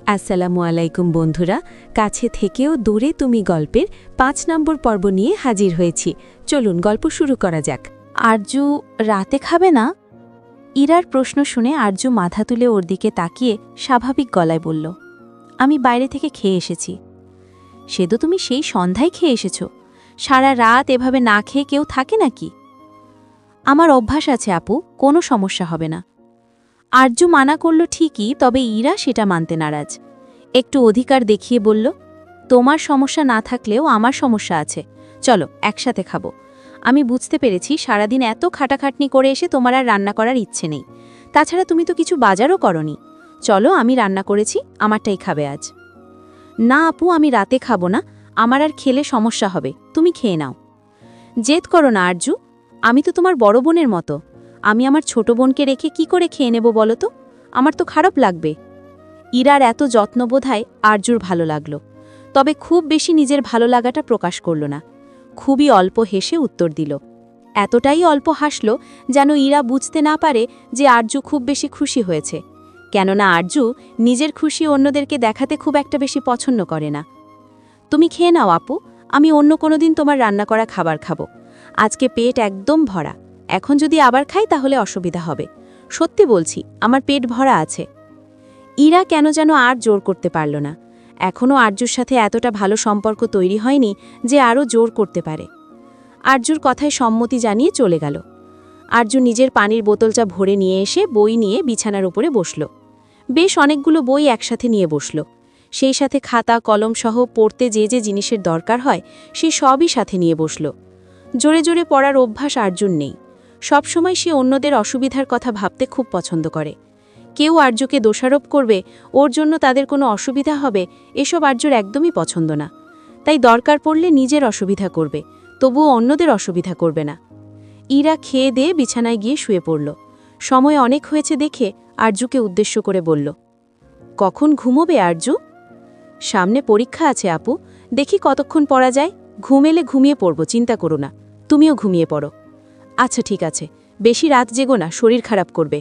আসসালামু আলাইকুম বন্ধুরা, কাছে থেকেও দূরে তুমি গল্পের ৫ নম্বর পর্ব নিয়ে হাজির হয়েছি। চলুন গল্প শুরু করা যাক। আরজু রাতে খাবে না? ইরার প্রশ্ন শুনে আরজু মাথা তুলে ওর দিকে তাকিয়ে স্বাভাবিক গলায় বলল, আমি বাইরে থেকে খেয়ে এসেছি। সে তো তুমি সেই সন্ধ্যায় খেয়ে এসেছ। সারা রাত এভাবে না খেয়ে কেউ থাকে নাকি? আমার অভ্যাস আছে আপু, কোনো সমস্যা হবে না। আরজু মানা করল ঠিকই, তবে ইরা সেটা মানতে নারাজ। একটু অধিকার দেখিয়ে বলল, তোমার সমস্যা না থাকলেও আমার সমস্যা আছে, চলো একসাথে খাবো। আমি বুঝতে পেরেছি সারাদিন এত খাটাখাটনি করে এসে তোমার আর রান্না করার ইচ্ছে নেই। তাছাড়া তুমি তো কিছু বাজারও করনি। চলো, আমি রান্না করেছি, আমারটাই খাবে আজ। না আপু, আমি রাতে খাবো না, আমার আর খেলে সমস্যা হবে, তুমি খেয়ে নাও। জেদ করো না আরজু, আমি তো তোমার বড় বোনের মতো। আমি আমার ছোট বোনকে রেখে কি করে খেয়ে নেব বলো তো? আমার তো খারাপ লাগবে। ইরার এত যত্নবোধায় আরজুর ভালো লাগল, তবে খুব বেশি নিজের ভালো লাগাটা প্রকাশ করল না। খুবই অল্প হেসে উত্তর দিল। এতটাই অল্প হাসল যেন ইরা বুঝতে না পারে যে আরজু খুব বেশি খুশি হয়েছে, কেননা আরজু নিজের খুশি অন্যদেরকে দেখাতে খুব একটা বেশি পছন্দ করে না। তুমি খেয়ে নাও আপু, আমি অন্য কোনো দিন তোমার রান্না করা খাবার খাবো। আজকে পেট একদম ভরা, এখন যদি আবার খাই তাহলে অসুবিধা হবে। সত্যি বলছি, আমার পেট ভরা আছে। ইরা কেন যেন আর জোর করতে পারল না। এখনও আরজুর সাথে এতটা ভালো সম্পর্ক তৈরি হয়নি যে আরও জোর করতে পারে। আরজুর কথায় সম্মতি জানিয়ে চলে গেল। আরজু নিজের পানির বোতলটা ভরে নিয়ে এসে বই নিয়ে বিছানার উপরে বসল। বেশ অনেকগুলো বই একসাথে নিয়ে বসল, সেই সাথে খাতা কলম সহ পড়তে যে যে জিনিসের দরকার হয় সে সবই সাথে নিয়ে বসল। জোরে জোরে পড়ার অভ্যাস আরজুর নেই। সবসময় সে অন্যদের অসুবিধার কথা ভাবতে খুব পছন্দ করে। কেউ আরজুকে দোষারোপ করবে, ওর জন্য তাদের কোনো অসুবিধা হবে, এসব আরজুর একদমই পছন্দ না। তাই দরকার পড়লে নিজের অসুবিধা করবে, তবুও অন্যদের অসুবিধা করবে না। ইরা খেয়ে দিয়ে বিছানায় গিয়ে শুয়ে পড়ল। সময় অনেক হয়েছে দেখে আরজুকে উদ্দেশ্য করে বলল, কখন ঘুমোবে আরজু? সামনে পরীক্ষা আছে আপু, দেখি কতক্ষণ পড়া যায়। ঘুম এলে ঘুমিয়ে পড়ব, চিন্তা করো না। তুমিও ঘুমিয়ে পড়ো। আচ্ছা ঠিক আছে, বেশি রাত জেগো না, শরীর খারাপ করবে।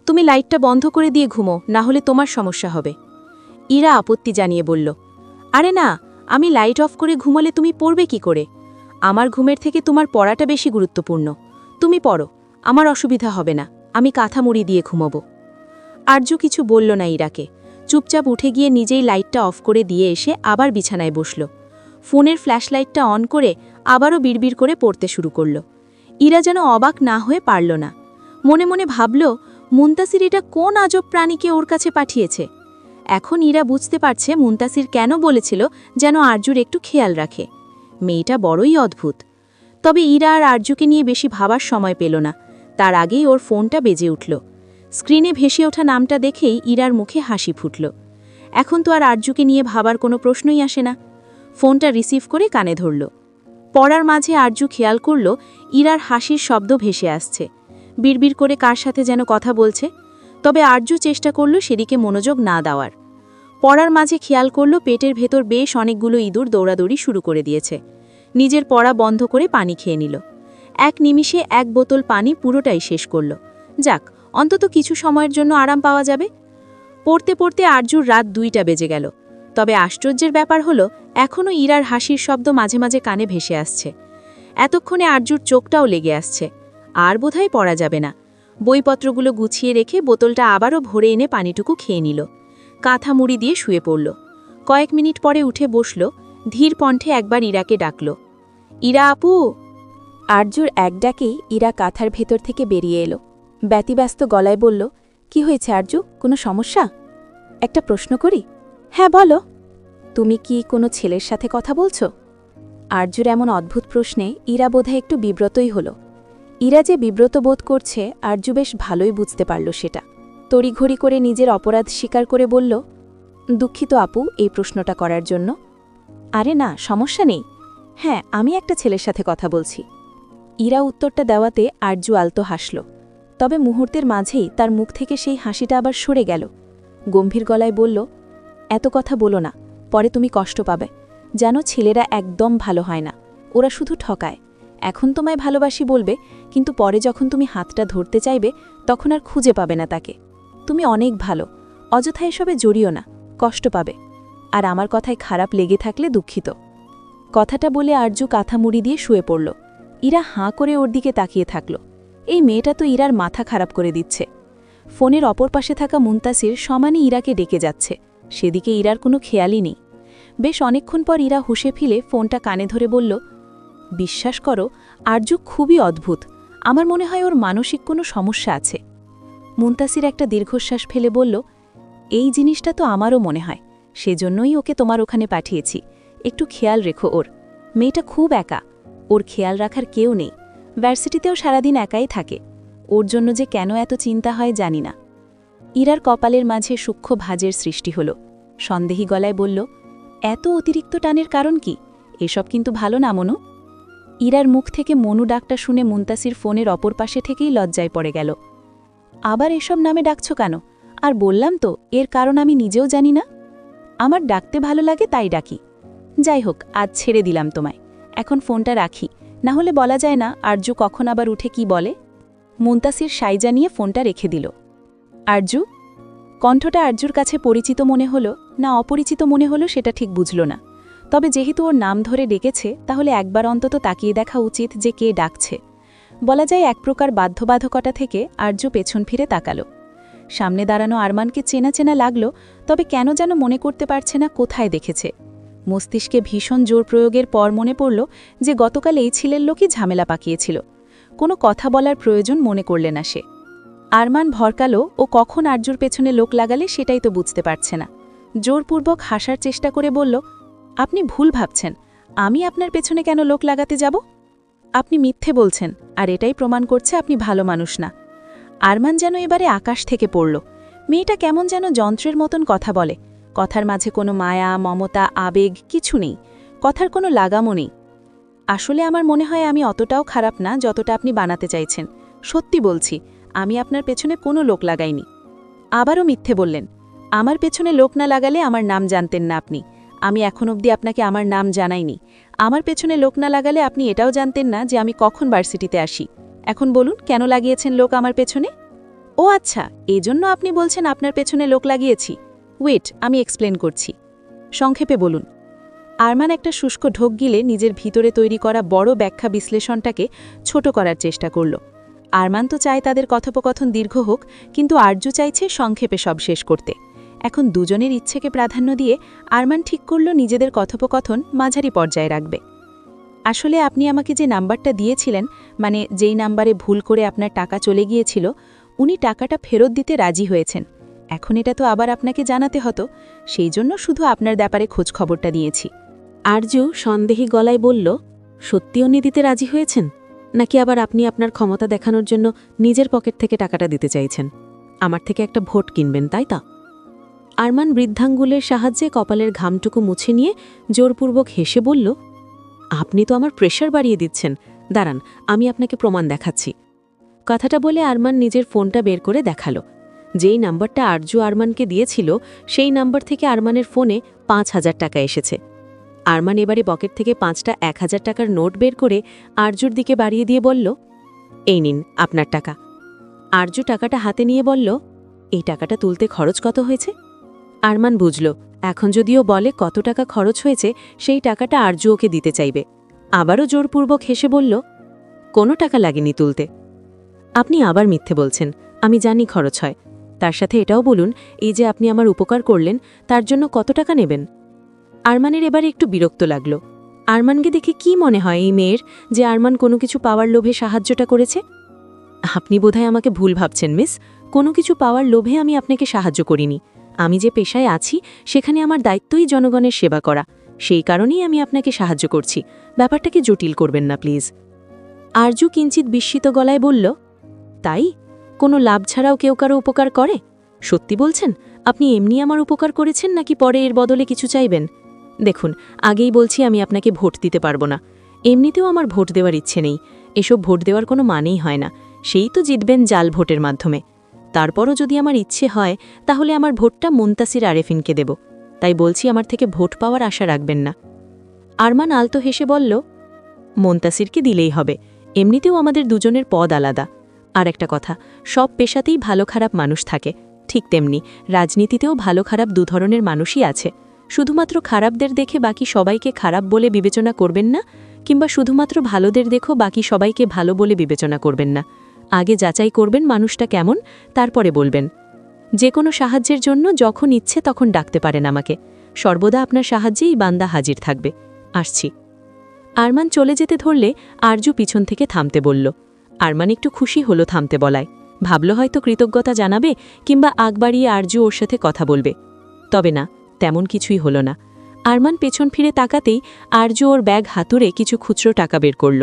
তুমি লাইটটা বন্ধ করে দিয়ে ঘুমো, না হলে তোমার সমস্যা হবে। ইরা আপত্তি জানিয়ে বলল, আরে না, আমি লাইট অফ করে ঘুমোলে তুমি পড়বে কি করে? আমার ঘুমের থেকে তোমার পড়াটা বেশি গুরুত্বপূর্ণ। তুমি পড়ো, আমার অসুবিধা হবে না, আমি কাঁথা মুড়ি দিয়ে ঘুমোবো। আরজু কিছু বলল না ইরাকে। চুপচাপ উঠে গিয়ে নিজেই লাইটটা অফ করে দিয়ে এসে আবার বিছানায় বসল। ফোনের ফ্ল্যাশলাইটটা অন করে আবারও বিড়বিড় করে পড়তে শুরু করল। ইরা যেন অবাক না হয়ে পারল না। মনে মনে ভাবল, মুনতাসির এটা কোন আজব প্রাণীকে ওর কাছে পাঠিয়েছে। এখন ইরা বুঝতে পারছে মুনতাসির কেন বলেছিল যেন আরজুর একটু খেয়াল রাখে। মেয়েটা বড়ই অদ্ভুত। তবে ইরা আর আরজুকে নিয়ে বেশি ভাবার সময় পেল না। তার আগেই ওর ফোনটা বেজে উঠল। স্ক্রিনে ভেসে ওঠা নামটা দেখেই ইরার মুখে হাসি ফুটল। এখন তো আর আরজুকে নিয়ে ভাবার কোনো প্রশ্নই আসে না। ফোনটা রিসিভ করে কানে ধরল। পড়ার মাঝে আরজু খেয়াল করল ইরার হাসির শব্দ ভেসে আসছে। বিড়বিড় করে কার সাথে যেন কথা বলছে। তবে আরজু চেষ্টা করল সেদিকে মনোযোগ না দেওয়ার। পড়ার মাঝে খেয়াল করল পেটের ভেতর বেশ অনেকগুলো ইঁদুর দৌড়াদৌড়ি শুরু করে দিয়েছে। নিজের পড়া বন্ধ করে পানি খেয়ে নিল। এক নিমিষে 1 বোতল পানি পুরোটাই শেষ করল। যাক, অন্তত কিছু সময়ের জন্য আরাম পাওয়া যাবে। পড়তে পড়তে আরজুর রাত 2টা বেজে গেল। তবে আশ্চর্যের ব্যাপার হলো এখনও ইরার হাসির শব্দ মাঝে মাঝে কানে ভেসে আসছে। এতক্ষণে আরজুর চোখটাও লেগে আসছে। আর বোধহয় পড়া যাবে না। বইপত্রগুলো গুছিয়ে রেখে বোতলটা আবারও ভরে এনে পানিটুকু খেয়ে নিল। কাঁথা মুড়ি দিয়ে শুয়ে পড়ল। কয়েক মিনিট পরে উঠে বসল। ধীর কণ্ঠে একবার ইরাকে ডাকল, ইরা আপু। আরজুর এক ডাকেই ইরা কাঁথার ভেতর থেকে বেরিয়ে এলো। ব্যতিব্যস্ত গলায় বলল, কি হয়েছে আরজু, কোনো সমস্যা? একটা প্রশ্ন করি? হ্যাঁ বলো। তুমি কি কোনো ছেলের সাথে কথা বলছো? আরজুর এমন অদ্ভুত প্রশ্নে ইরা বোধহয় একটু বিব্রতই হল। ইরা যে বিব্রত বোধ করছে আরজু বেশ ভালোই বুঝতে পারল সেটা। তড়িঘড়ি করে নিজের অপরাধ স্বীকার করে বলল, দুঃখিত আপু এই প্রশ্নটা করার জন্য। আরে না, সমস্যা নেই। হ্যাঁ, আমি একটা ছেলের সাথে কথা বলছি। ইরা উত্তরটা দেওয়াতে আরজু আলতো হাসল। তবে মুহূর্তের মাঝেই তার মুখ থেকে সেই হাসিটা আবার সরে গেল। গম্ভীর গলায় বলল, এত কথা বলো না, পরে তুমি কষ্ট পাবে। জানো, ছেলেরা একদম ভালো হয় না, ওরা শুধু ঠকায়। এখন তোমায় ভালোবাসি বলবে, কিন্তু পরে যখন তুমি হাতটা ধরতে চাইবে তখন আর খুঁজে পাবে না তাকে। তুমি অনেক ভালো, অযথা এসবে জড়িও না, কষ্ট পাবে, আর আমার কথায় খারাপ লেগে থাকলে দুঃখিত। কথাটা বলে আরজু কাঁথা মুড়ি দিয়ে শুয়ে পড়ল। ইরা হাঁ করে ওর দিকে তাকিয়ে থাকল। এই মেয়েটা তো ইরার মাথা খারাপ করে দিচ্ছে। ফোনের অপর পাশে থাকা মুনতাসির সমানে ইরাকে ডেকে যাচ্ছে, সেদিকে ইরার কোনো খেয়ালই নেই। বেশ অনেকক্ষণ পর ইরা হুঁশে ফিলে ফোনটা কানে ধরে বলল, বিশ্বাস করো, আরজু খুবই অদ্ভুত। আমার মনে হয় ওর মানসিক কোনো সমস্যা আছে। মুনতাসির একটা দীর্ঘশ্বাস ফেলে বলল, এই জিনিসটা তো আমারও মনে হয়, সেজন্যই ওকে তোমার ওখানে পাঠিয়েছি। একটু খেয়াল রেখো ওর। মেয়েটা খুব একা, ওর খেয়াল রাখার কেউ নেই। ভার্সিটিতেও সারাদিন একাই থাকে। ওর জন্য যে কেন এত চিন্তা হয় জানি না। ইরার কপালের মাঝে সূক্ষ্ম ভাঁজের সৃষ্টি হল। সন্দেহী গলায় বলল, এত অতিরিক্ত টানের কারণ কি? এসব কিন্তু ভালো না মনু। ইরার মুখ থেকে মনু ডাকটা শুনে মুনতাসির ফোনের অপর পাশে থেকেই লজ্জায় পড়ে গেল। আবার এসব নামে ডাকছ কেন? আর বললাম তো, এর কারণ আমি নিজেও জানি না। আমার ডাকতে ভালো লাগে তাই ডাকি। যাই হোক, আজ ছেড়ে দিলাম তোমায়। এখন ফোনটা রাখি, না হলে বলা যায় না আরজু কখন আবার উঠে কি বলে। মুনতাসির সাইজা নিয়ে ফোনটা রেখে দিল। আরজু? কণ্ঠটা আরজুর কাছে পরিচিত মনে হলো না অপরিচিত মনে হলো সেটা ঠিক বুঝল না। তবে যেহেতু ওর নাম ধরে ডেকেছে, তাহলে একবার অন্তত তাকিয়ে দেখা উচিত যে কে ডাকছে। বলা যায় এক প্রকার বাধ্যবাধকতা থেকে আরজু পেছন ফিরে তাকাল। সামনে দাঁড়ানো আরমানকে চেনা চেনা লাগল, তবে কেন যেন মনে করতে পারছে না কোথায় দেখেছে। মস্তিষ্কে ভীষণ জোর প্রয়োগের পর মনে পড়ল যে গতকাল এই ছেলের লোকই ঝামেলা পাকিয়েছিল। কোনো কথা বলার প্রয়োজন মনে করলে না সে। আরমান ভরকালো ও কখন আরজুর পেছনে লোক লাগালে সেটাই তো বুঝতে পারছে না। জোরপূর্বক হাসার চেষ্টা করে বলল, আপনি ভুল ভাবছেন। আমি আপনার পেছনে কেন লোক লাগাতে যাব? আপনি মিথ্যে বলছেন, আর এটাই প্রমাণ করছে আপনি ভালো মানুষ না। আরমান যেন এবারে আকাশ থেকে পড়ল। মেয়েটা কেমন যেন যন্ত্রের মতন কথা বলে। কথার মাঝে কোনো মায়া, মমতা, আবেগ কিছু নেই। কথার কোনো লাগামও নেই। আসলে আমার মনে হয় আমি অতটাও খারাপ না যতটা আপনি বানাতে চাইছেন। সত্যি বলছি, আমি আপনার পেছনে কোনো লোক লাগাইনি। আবারও মিথ্যে বললেন। আমার পেছনে লোক না লাগালে আমার নাম জানতেন না আপনি। আমি এখন অবধি আপনাকে আমার নাম জানাইনি। আমার পেছনে লোক না লাগালে আপনি এটাও জানতেন না যে আমি কখন ভার্সিটিতে আসি। এখন বলুন, কেন লাগিয়েছেন লোক আমার পেছনে? ও আচ্ছা, এজন্য আপনি বলছেন আপনার পেছনে লোক লাগিয়েছি। ওয়েট, আমি এক্সপ্লেন করছি। সংক্ষেপে বলুন। আরমান একটা শুষ্ক ঢোক গিলে নিজের ভিতরে তৈরি করা বড় ব্যাখ্যা বিশ্লেষণটাকে ছোট করার চেষ্টা করল। আরমান তো চায় তাদের কথোপকথন দীর্ঘ হোক, কিন্তু আরজু চাইছে সংক্ষেপে সব শেষ করতে। এখন দুজনের ইচ্ছেকে প্রাধান্য দিয়ে আরমান ঠিক করল নিজেদের কথোপকথন মাঝারি পর্যায়ে রাখবে। আসলে আপনি আমাকে যে নাম্বারটা দিয়েছিলেন, মানে যেই নাম্বারে ভুল করে আপনার টাকা চলে গিয়েছিল, উনি টাকাটা ফেরত দিতে রাজি হয়েছেন। এখন এটা তো আবার আপনাকে জানাতে হতো, সেই জন্য শুধু আপনার ব্যাপারে খোঁজ খবরটা দিয়েছি। আরজু সন্দেহী গলায় বলল, সত্যি উনি দিতে রাজি হয়েছেন, নাকি আবার আপনি আপনার ক্ষমতা দেখানোর জন্য নিজের পকেট থেকে টাকাটা দিতে চাইছেন? আমার থেকে একটা ভোট কিনবেন, তাই তা? আরমান বৃদ্ধাঙ্গুলের সাহায্যে কপালের ঘামটুকু মুছে নিয়ে জোরপূর্বক হেসে বলল, আপনি তো আমার প্রেশার বাড়িয়ে দিচ্ছেন। দাঁড়ান, আমি আপনাকে প্রমাণ দেখাচ্ছি। কথাটা বলে আরমান নিজের ফোনটা বের করে দেখালো। যেই নাম্বারটা আরজু আরমানকে দিয়েছিল, সেই নাম্বার থেকে আরমানের ফোনে ৫,০০০ টাকা এসেছে। আরমান এবারে পকেট থেকে ৫টা ১,০০০ টাকার নোট বের করে আরজুর দিকে বাড়িয়ে দিয়ে বলল, এই নিন আপনার টাকা। আরজু টাকাটা হাতে নিয়ে বলল, এই টাকাটা তুলতে খরচ কত হয়েছে? আরমান বুঝল, এখন যদিও বলে কত টাকা খরচ হয়েছে, সেই টাকাটা আরজু ওকে দিতে চাইবে। আবারও জোরপূর্বক হেসে বলল, কোনো টাকা লাগেনি তুলতে। আপনি আবার মিথ্যে বলছেন, আমি জানি খরচ হয়। তার সাথে এটাও বলুন, এই যে আপনি আমার উপকার করলেন, তার জন্য কত টাকা নেবেন? আরমানের এবারে একটু বিরক্ত লাগল। আরমানকে দেখে কি মনে হয় এই মেয়ের, যে আরমান কোনো কিছু পাওয়ার লোভে সাহায্যটা করেছে? আপনি বোধহয় আমাকে ভুল ভাবছেন মিস। কোনো কিছু পাওয়ার লোভে আমি আপনাকে সাহায্য করিনি। আমি যে পেশায় আছি, সেখানে আমার দায়িত্বই জনগণের সেবা করা। সেই কারণেই আমি আপনাকে সাহায্য করছি। ব্যাপারটাকে জটিল করবেন না প্লিজ। আরজু কিঞ্চিত বিস্মিত গলায় বলল, তাই? কোনো লাভ ছাড়াও কেউ কারো উপকার করে? সত্যি বলছেন? আপনি এমনি আমার উপকার করেছেন, নাকি পরে এর বদলে কিছু চাইবেন? দেখুন, আগেই বলছি আমি আপনাকে ভোট দিতে পারবো না। এমনিতেও আমার ভোট দেওয়ার ইচ্ছে নেই। এসব ভোট দেওয়ার কোনো মানেই হয় না। সেই তো জিতবেন জাল ভোটের মাধ্যমে। তারপরও যদি আমার ইচ্ছে হয়, তাহলে আমার ভোটটা মুনতাসির আরেফিনকে দেব। তাই বলছি, আমার থেকে ভোট পাওয়ার আশা রাখবেন না। আরমান আলতো হেসে বলল, মুনতাসিরকে দিলেই হবে। এমনিতেও আমাদের দুজনের পদ আলাদা। আর একটা কথা, সব পেশাতেই ভালো খারাপ মানুষ থাকে। ঠিক তেমনি রাজনীতিতেও ভালো খারাপ দুধরনের মানুষই আছে। শুধুমাত্র খারাপদের দেখে বাকি সবাইকে খারাপ বলে বিবেচনা করবেন না, কিংবা শুধুমাত্র ভালোদের দেখো বাকি সবাইকে ভালো বলে বিবেচনা করবেন না। আগে যাচাই করবেন মানুষটা কেমন, তারপরে বলবেন। যে কোনো সাহায্যের জন্য যখন ইচ্ছে তখন ডাকতে পারেন আমাকে। সর্বদা আপনার সাহায্যেই বান্দা হাজির থাকবে। আসছি। আরমান চলে যেতে ধরলে আরজু পিছন থেকে থামতে বলল। আরমান একটু খুশি হলো থামতে বলায়। ভাবল হয়তো কৃতজ্ঞতা জানাবে কিংবা আগ বাড়িয়ে আরজু ওর সাথে কথা বলবে। তবে না, তেমন কিছুই হলো না। আরমান পেছন ফিরে তাকাতেই আরজু ওর ব্যাগ হাতুড়ে কিছু খুচরো টাকা বের করল।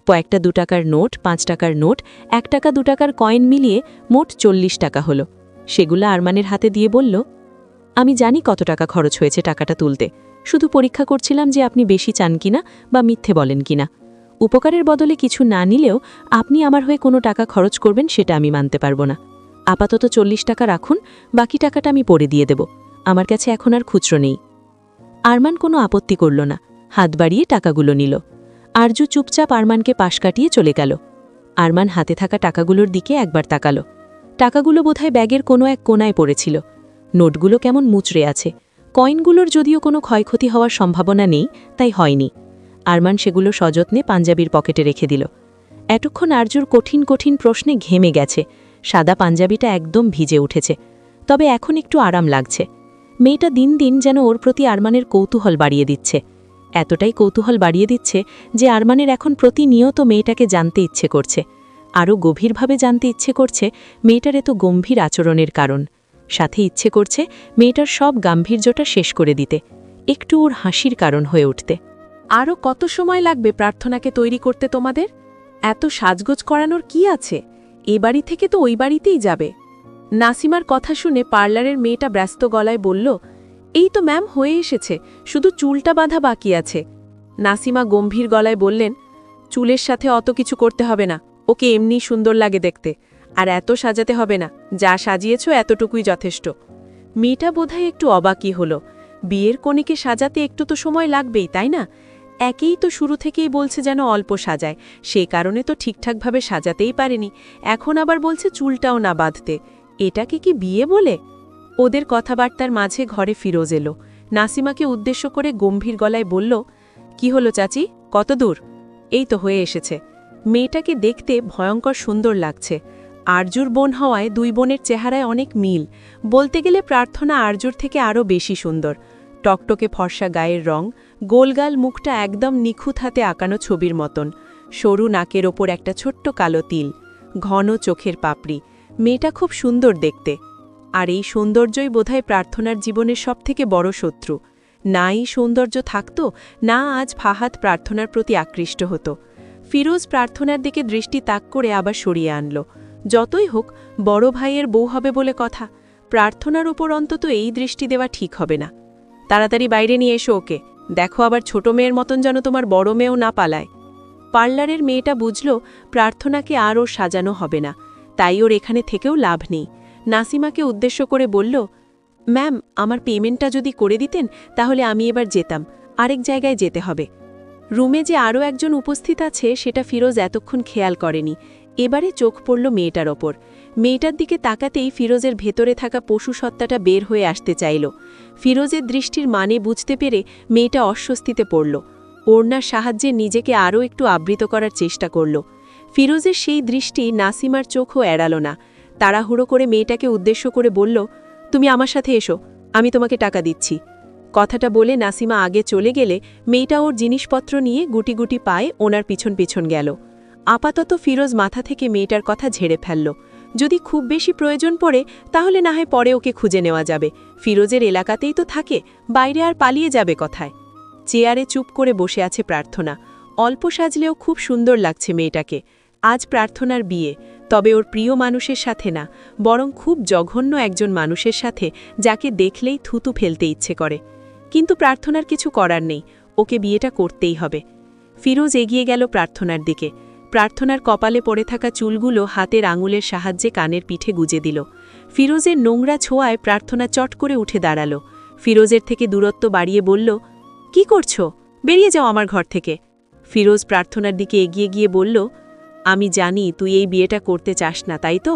কয়েকটা 2 টাকার নোট, 5 টাকার নোট, 1 টাকা 2 টাকার কয়েন মিলিয়ে মোট 40 টাকা হলো। সেগুলো আরমানের হাতে দিয়ে বলল, আমি জানি কত টাকা খরচ হয়েছে টাকাটা তুলতে। শুধু পরীক্ষা করছিলাম যে আপনি বেশি চান কিনা বা মিথ্যে বলেন কিনা। উপকারের বদলে কিছু না নিলেও আপনি আমার হয়ে কোনো টাকা খরচ করবেন সেটা আমি মানতে পারবো না। আপাতত 40 টাকা রাখুন, বাকি টাকাটা আমি পরে দিয়ে দেব। আমার কাছে এখন আর খুচরো নেই। আরমান কোনো আপত্তি করল না, হাত বাড়িয়ে টাকাগুলো নিল। আরজু চুপচাপ আরমানকে পাশ কাটিয়ে চলে গেল। আরমান হাতে থাকা টাকাগুলোর দিকে একবার তাকালো। টাকাগুলো বোধহয় ব্যাগের কোনো এক কোনায় পড়েছিল। নোটগুলো কেমন মুচড়ে আছে। কয়েনগুলোর যদিও কোনো ক্ষয়ক্ষতি হওয়ার সম্ভাবনা নেই, তাই হয়নি। আরমান সেগুলো সযত্নে পাঞ্জাবির পকেটে রেখে দিল। এতক্ষণ আরজুর কঠিন কঠিন প্রশ্নে ঘেমে গেছে। সাদা পাঞ্জাবিটা একদম ভিজে উঠেছে। তবে এখন একটু আরাম লাগছে। মেয়েটা দিন দিন যেন ওর প্রতি আরমানের কৌতূহল বাড়িয়ে দিচ্ছে। এতটাই কৌতূহল বাড়িয়ে দিচ্ছে যে আরমানের এখন প্রতিনিয়ত মেয়েটাকে জানতে ইচ্ছে করছে। আরও গভীরভাবে জানতে ইচ্ছে করছে মেয়েটার এত গম্ভীর আচরণের কারণ। সাথে ইচ্ছে করছে মেয়েটার সব গাম্ভীর্যটা শেষ করে দিতে, একটু ওর হাসির কারণ হয়ে উঠতে। আরও কত সময় লাগবে প্রার্থনাকে তৈরি করতে তোমাদের? এত সাজগোজ করানোর কি আছে? এ বাড়ি থেকে তো ওই বাড়িতেই যাবে। নাসিমার কথা শুনে পার্লারের মেয়েটা ব্যস্ত গলায় বলল, এই তো ম্যাম হয়ে এসেছে, শুধু চুলটা বাঁধা বাকি আছে। নাসিমা গম্ভীর গলায় বললেন, চুলের সাথে অত কিছু করতে হবে না, ওকে এমনি সুন্দর লাগে দেখতে। আর এত সাজাতে হবে না, যা সাজিয়েছ এতটুকুই যথেষ্ট। মেয়েটা বোধহয় একটু অবাকই হলো। বিয়ের কনেকে সাজাতে একটু তো সময় লাগবেই, তাই না? একেই তো শুরু থেকেই বলছে যেন অল্প সাজায়, সেই কারণে তো ঠিকঠাকভাবে সাজাতেই পারেনি। এখন আবার বলছে চুলটাও না বাঁধতে। এটাকে কি বিয়ে বলে? ওদের কথাবার্তার মাঝে ঘরে ফিরোজ এলো। নাসিমাকে উদ্দেশ্য করে গম্ভীর গলায় বলল, কি হলো চাচি, কত দূর? এই তো হয়ে এসেছে। মেয়েটাকে দেখতে ভয়ঙ্কর সুন্দর লাগছে। আরজুর বোন হওয়ায় 2 বোনের চেহারায় অনেক মিল। বলতে গেলে প্রার্থনা আরজুর থেকে আরও বেশি সুন্দর। টকটকে ফর্সা গায়ের রং, গোলগাল মুখটা একদম নিখুঁত হাতে আঁকানো ছবির মতন। সরু নাকের ওপর একটা ছোট্ট কালো তিল, ঘন চোখের পাপড়ি। মেয়েটা খুব সুন্দর দেখতে। আর এই সৌন্দর্যই বোধহয় প্রার্থনার জীবনের সবথেকে বড় শত্রু। না এই সৌন্দর্য থাকত, না আজ ফাহাদ প্রার্থনার প্রতি আকৃষ্ট হতো। ফিরোজ প্রার্থনার দিকে দৃষ্টি তাক করে আবার সরিয়ে আনল। যতই হোক বড় ভাইয়ের বউ হবে বলে কথা, প্রার্থনার উপর অন্তত এই দৃষ্টি দেওয়া ঠিক হবে না। তাড়াতাড়ি বাইরে নিয়ে এসো ওকে, দেখো আবার ছোট মেয়ের মতন যেন তোমার বড় মেয়েও না পালায়। পার্লারের মেয়েটা বুঝল প্রার্থনাকে আর ওর সাজানো হবে না, তাই ওর এখানে থেকেও লাভ নেই। নাসিমাকে উদ্দেশ্য করে বলল, ম্যাম আমার পেমেন্টটা যদি করে দিতেন তাহলে আমি এবার যেতাম, আরেক জায়গায় যেতে হবে। রুমে যে আরও একজন উপস্থিত আছে সেটা ফিরোজ এতক্ষণ খেয়াল করেনি। এবারে চোখ পড়ল মেয়েটার ওপর। মেয়েটার দিকে তাকাতেই ফিরোজের ভেতরে থাকা পশু সত্তাটা বের হয়ে আসতে চাইল। ফিরোজের দৃষ্টির মানে বুঝতে পেরে মেয়েটা অস্বস্তিতে পড়ল। ওড়নার সাহায্যে নিজেকে আরও একটু আবৃত করার চেষ্টা করল। ফিরোজের সেই দৃষ্টি নাসিমার চোখও এড়াল না। তাড়াহুড়ো করে মেয়েটাকে উদ্দেশ্য করে বলল, তুমি আমার সাথে এসো, আমি তোমাকে টাকা দিচ্ছি। কথাটা বলে নাসিমা আগে চলে গেলে মেয়েটা ওর জিনিসপত্র নিয়ে গুটি গুটি পায়ে ওনার পিছন পিছন গেল। আপাতত ফিরোজ মাথা থেকে মেয়েটার কথা ঝেড়ে ফেলল। যদি খুব বেশি প্রয়োজন পড়ে তাহলে না হয় পরে ওকে খুঁজে নেওয়া যাবে। ফিরোজের এলাকাতেই তো থাকে, বাইরে আর পালিয়ে যাবে কথায়। চেয়ারে চুপ করে বসে আছে প্রার্থনা। অল্প সাজলেও খুব সুন্দর লাগছে মেয়েটাকে। আজ প্রার্থনার বিয়ে, তবে ওর প্রিয় মানুষের সাথে না, বরং খুব জঘন্য একজন মানুষের সাথে, যাকে দেখলেই থুতু ফেলতে ইচ্ছে করে। কিন্তু প্রার্থনার কিছু করার নেই, ওকে বিয়েটা করতেই হবে। ফিরোজ এগিয়ে গেল প্রার্থনার দিকে। প্রার্থনার কপালে পড়ে থাকা চুলগুলো হাতের আঙুলের সাহায্যে কানের পিঠে গুজে দিল। ফিরোজের নোংরা ছোঁয়ায় প্রার্থনা চট করে উঠে দাঁড়াল। ফিরোজের থেকে দূরত্ব বাড়িয়ে বলল, কি করছো? বেরিয়ে যাও আমার ঘর থেকে। ফিরোজ প্রার্থনার দিকে এগিয়ে গিয়ে বলল, আমি জানি তুই এই বিয়েটা করতে চাস না, তাই তো?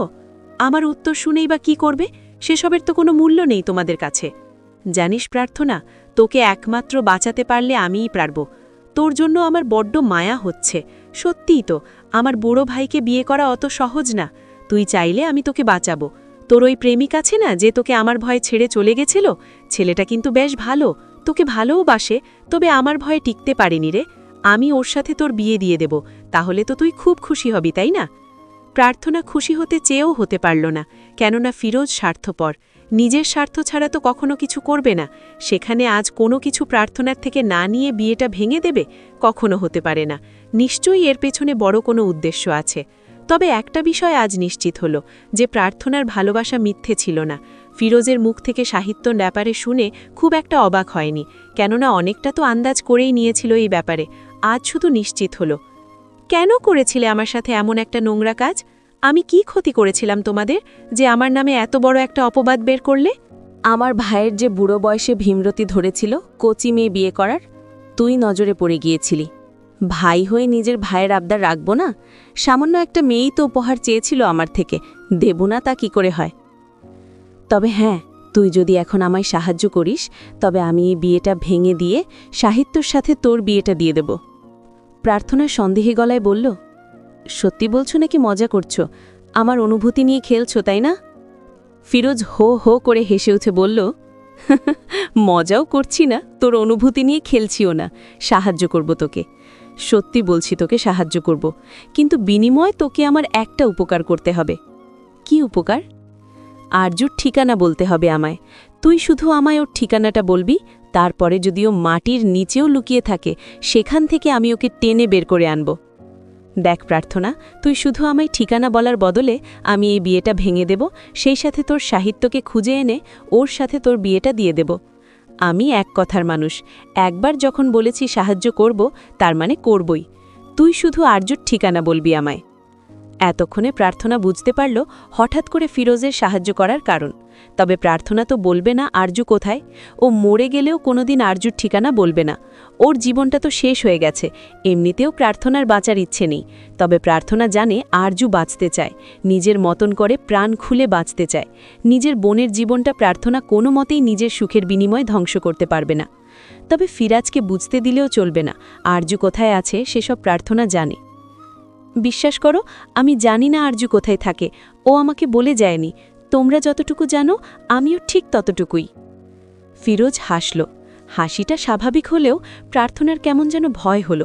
আমার উত্তর শুনেই বা কি করবে? সেসবের তো কোনো মূল্য নেই তোমাদের কাছে। জানিস প্রার্থনা, তোকে একমাত্র বাঁচাতে পারলে আমিই পারব। তোর জন্য আমার বড্ড মায়া হচ্ছে। সত্যিই তো, আমার বুড়ো ভাইকে বিয়ে করা অত সহজ না। তুই চাইলে আমি তোকে বাঁচাবো। তোর ওই প্রেমিক আছে না, যে তোকে আমার ভয়ে ছেড়ে চলে গেছিল, ছেলেটা কিন্তু বেশ ভালো, তোকে ভালোও বাসে, তবে আমার ভয়ে টিকতে পারেনি রে। আমি ওর সাথে তোর বিয়ে দিয়ে দেব, তাহলে তো তুই খুব খুশি হবি, তাই না? প্রার্থনা খুশি হতে চেয়েও হতে পারল না, কেননা ফিরোজ স্বার্থপর। নিজের স্বার্থ ছাড়া তো কখনো কিছু করবে না। সেখানে আজ কোনো কিছু প্রার্থনার থেকে না নিয়ে বিয়েটা ভেঙে দেবে, কখনো হতে পারে না। নিশ্চয়ই এর পেছনে বড় কোনো উদ্দেশ্য আছে। তবে একটা বিষয় আজ নিশ্চিত হল, যে প্রার্থনার ভালোবাসা মিথ্যে ছিল না। ফিরোজের মুখ থেকে সাহিত্য ব্যাপারে শুনে খুব একটা অবাক হয়নি, কেননা অনেকটা তো আন্দাজ করেই নিয়েছিল এই ব্যাপারে। আজ শুধু নিশ্চিত হল। কেন করেছিলে আমার সাথে এমন একটা নোংরা কাজ? আমি কি ক্ষতি করেছিলাম তোমাদের, যে আমার নামে এত বড় একটা অপবাদ বের করলে? আমার ভাইয়ের যে বুড়ো বয়সে ভীমরতি ধরেছিল কচি মেয়ে বিয়ে করার, তুই নজরে পড়ে গিয়েছিলি। ভাই হয়ে নিজের ভাইয়ের আবদার রাখব না? সামান্য একটা মেয়েই তো উপহার চেয়েছিল আমার থেকে, দেব না তা কি করে হয়? তবে হ্যাঁ, তুই যদি এখন আমায় সাহায্য করিস, তবে আমি এই বিয়েটা ভেঙে দিয়ে সাহিত্যর সাথে তোর বিয়েটা দিয়ে দেব। প্রার্থনা সন্দেহী গলায় বলল, সত্যি বলছো নাকি মজা করছো? আমার অনুভূতি নিয়ে খেলছো, তাই না? ফিরোজ হো হো করে হেসে উঠে বলল, মজাও করছি না, তোর অনুভূতি নিয়ে খেলছিও না, সাহায্য করব তোকে। সত্যি বলছি, তোকে সাহায্য করব, কিন্তু বিনিময়ে তোকে আমার একটা উপকার করতে হবে। কি উপকার? আরজুর ঠিকানা বলতে হবে আমায়। তুই শুধু আমায় ওর ঠিকানাটা বলবি, তারপরে যদি ও মাটির নিচেও লুকিয়ে থাকে, সেখান থেকে আমি ওকে টেনে বের করে আনব। দেখ প্রার্থনা, তুই শুধু আমায় ঠিকানা বলার বদলে আমি এই বিয়েটা ভেঙে দেব, সেই সাথে তোর সাহিত্যকে খুঁজে এনে ওর সাথে তোর বিয়েটা দিয়ে দেব। আমি এক কথার মানুষ, একবার যখন বলেছি সাহায্য করব, তার মানে করবই। তুই শুধু আরজুর ঠিকানা বলবি আমায়। এতক্ষণে প্রার্থনা বুঝতে পারল হঠাৎ করে ফিরোজের সাহায্য করার কারণ। তবে প্রার্থনা তো বলবে না আরজু কোথায়। ও মরে গেলেও কোনোদিন আরজুর ঠিকানা বলবে না। ওর জীবনটা তো শেষ হয়ে গেছে, এমনিতেও প্রার্থনার বাঁচার ইচ্ছে নেই। তবে প্রার্থনা জানে আরজু বাঁচতে চায়, নিজের মতন করে প্রাণ খুলে বাঁচতে চায়। নিজের বোনের জীবনটা প্রার্থনা কোনো মতেই নিজের সুখের বিনিময়ে ধ্বংস করতে পারবে না। তবে ফিরাজকে বুঝতে দিলেও চলবে না আরজু কোথায় আছে, সেসব প্রার্থনা জানে। বিশ্বাস করো, আমি জানি না আরজু কোথায় থাকে, ও আমাকে বলে যায়নি। তোমরা যতটুকু জানো, আমিও ঠিক ততটুকুই। ফিরোজ হাসল। হাসিটা স্বাভাবিক হলেও প্রার্থনার কেমন যেন ভয় হল।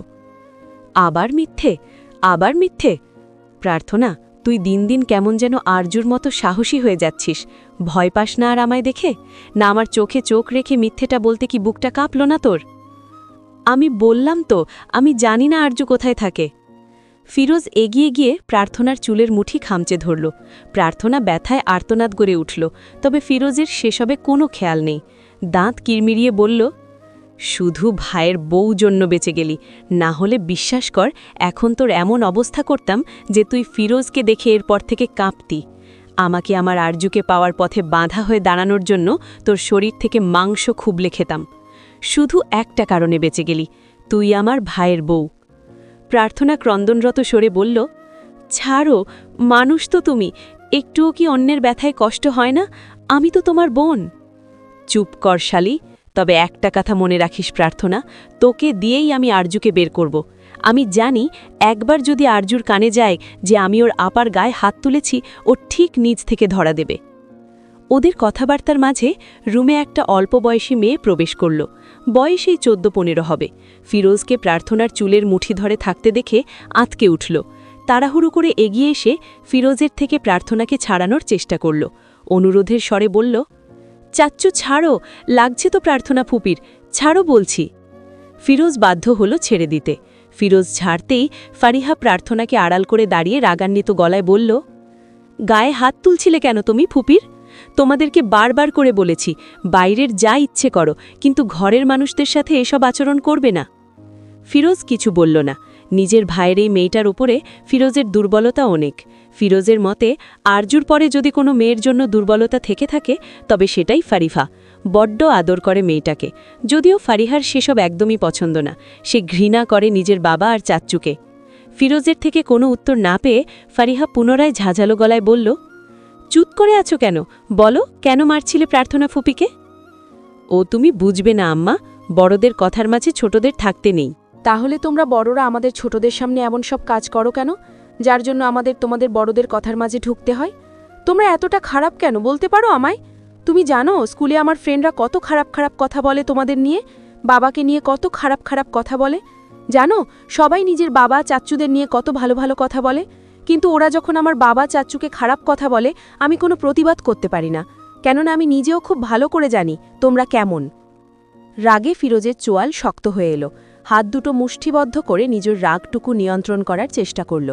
আবার মিথ্যে, আবার মিথ্যে। প্রার্থনা, তুই দিন দিন কেমন যেন আরজুর মতো সাহসী হয়ে যাচ্ছিস। ভয় পাস না আর আমায় দেখে? না আমার চোখে চোখ রেখে মিথ্যেটা বলতে কি বুকটা কাঁপল না তোর? আমি বললাম তো, আমি জানি না আরজু কোথায় থাকে। ফিরোজ এগিয়ে গিয়ে প্রার্থনার চুলের মুঠি খামচে ধরল। প্রার্থনা ব্যথায় আর্তনাদ গড়ে উঠল, তবে ফিরোজের সেসবে কোনো খেয়াল নেই। দাঁত কিরমিরিয়ে বলল, শুধু ভাইয়ের বউ জন্য বেঁচে গেলি, না হলে বিশ্বাস কর এখন তোর এমন অবস্থা করতাম যে তুই ফিরোজকে দেখে এরপর থেকে কাঁপতি। আমাকে আমার আরজুকে পাওয়ার পথে বাঁধা হয়ে দাঁড়ানোর জন্য তোর শরীর থেকে মাংস খুবলে খেতাম। শুধু একটা কারণে বেঁচে গেলি, তুই আমার ভাইয়ের বউ। প্রার্থনা ক্রন্দনরত সরে বলল, ছাড়ো, মানুষ তো তুমি, একটুও কি অন্যের ব্যথায় কষ্ট হয় না? আমি তো তোমার বোন। চুপ কর শালি, তবে একটা কথা মনে রাখিস প্রার্থনা, তোকে দিয়েই আমি আরজুকে বের করব। আমি জানি একবার যদি আরজুর কানে যায় যে আমি ওর আপার গায়ে হাত তুলেছি, ও ঠিক নিজ থেকে ধরা দেবে। ওদের কথাবার্তার মাঝে রুমে একটা অল্প বয়সী মেয়ে প্রবেশ করল। বয়স এই 14-15 হবে। ফিরোজকে প্রার্থনার চুলের মুঠি ধরে থাকতে দেখে আঁতকে উঠল। তাড়াহুড়ো করে এগিয়ে এসে ফিরোজের থেকে প্রার্থনাকে ছাড়ানোর চেষ্টা করল। অনুরোধের স্বরে বলল, চাচ্চু ছাড়ো, লাগছে তো প্রার্থনা ফুপির, ছাড়ো বলছি। ফিরোজ বাধ্য হল ছেড়ে দিতে। ফিরোজ ছাড়তেই ফারিহা প্রার্থনাকে আড়াল করে দাঁড়িয়ে রাগান্বিত গলায় বলল, গায়ে হাত তুলছিলে কেন তুমি ফুপির? তোমাদেরকে বারবার করে বলেছি বাইরের যা ইচ্ছে করো, কিন্তু ঘরের মানুষদের সাথে এসব আচরণ করবে না। ফিরোজ কিছু বলল না। নিজের ভাইয়ের এই মেয়েটার উপরে ফিরোজের দুর্বলতা অনেক। ফিরোজের মতে আরজুর পরে যদি কোনো মেয়ের জন্য দুর্বলতা থেকে থাকে, তবে সেটাই ফারিহা। বড্ড আদর করে মেয়েটাকে, যদিও ফারিহার সেসব একদমই পছন্দ না। সে ঘৃণা করে নিজের বাবা আর চাচ্চুকে। ফিরোজের থেকে কোনো উত্তর না পেয়ে ফারিহা পুনরায় ঝাঁঝালো গলায় বলল, চুপ করে আছো কেন? বলো, কেন মারছিলে প্রার্থনা ফুপিকে? ও তুমি বুঝবে না আম্মা, বড়দের কথার মাঝে ছোটদের থাকতে নেই। তাহলে তোমরা বড়রা আমাদের ছোটদের সামনে এমন সব কাজ করো কেন, যার জন্য আমাদের তোমাদের বড়দের কথার মাঝে ঢুকতে হয়? তোমরা এতটা খারাপ কেন বলতে পারো আমায়? তুমি জানো স্কুলে আমার ফ্রেন্ডরা কত খারাপ খারাপ কথা বলে তোমাদের নিয়ে, বাবাকে নিয়ে কত খারাপ খারাপ কথা বলে? জানো সবাই নিজের বাবা চাচ্চুদের নিয়ে কত ভালো ভালো কথা বলে, কিন্তু ওরা যখন আমার বাবা চাচ্চুকে খারাপ কথা বলে আমি কোনো প্রতিবাদ করতে পারি না, কেননা আমি নিজেও খুব ভালো করে জানি তোমরা কেমন। রাগে ফিরোজের চোয়াল শক্ত হয়ে এলো, হাত দুটো মুষ্টিবদ্ধ করে নিজের রাগটুকু নিয়ন্ত্রণ করার চেষ্টা করল।